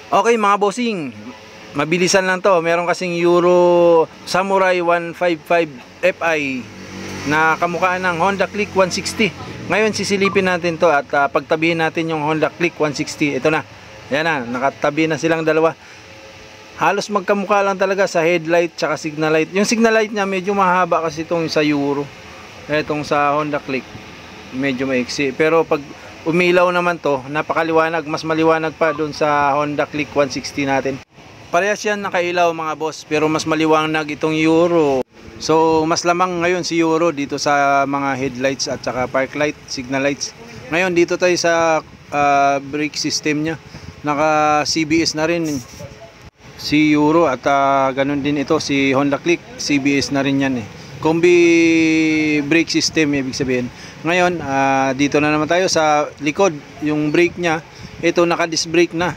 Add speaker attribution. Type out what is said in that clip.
Speaker 1: Okay mga bossing, mabilisan lang to. Meron kasing Euro Samurai 155 Fi na kamukhaan ng Honda Click 160. Ngayon sisilipin natin to at pagtabihin natin yung Honda Click 160. Ito na, yan na, nakatabi na silang dalawa. Halos magkamukha lang talaga sa headlight tsaka signal light. Yung signal light niya medyo mahaba kasi itong sa Euro. Itong sa Honda Click medyo maiksi. Pero pag umilaw naman to, napakaliwanag, mas maliwanag pa doon sa Honda Click 160 natin. Parehas yan nakailaw mga boss, pero mas maliwanag itong Euro. So mas lamang ngayon si Euro dito sa mga headlights at saka park light, signal lights. Ngayon dito tayo sa brake system nya. Naka CBS na rin si Euro at ganun din ito si Honda Click, CBS na rin yan eh. Combi brake system ibig sabihin. Ngayon dito na naman tayo sa likod, yung brake nya, ito naka disc brake na.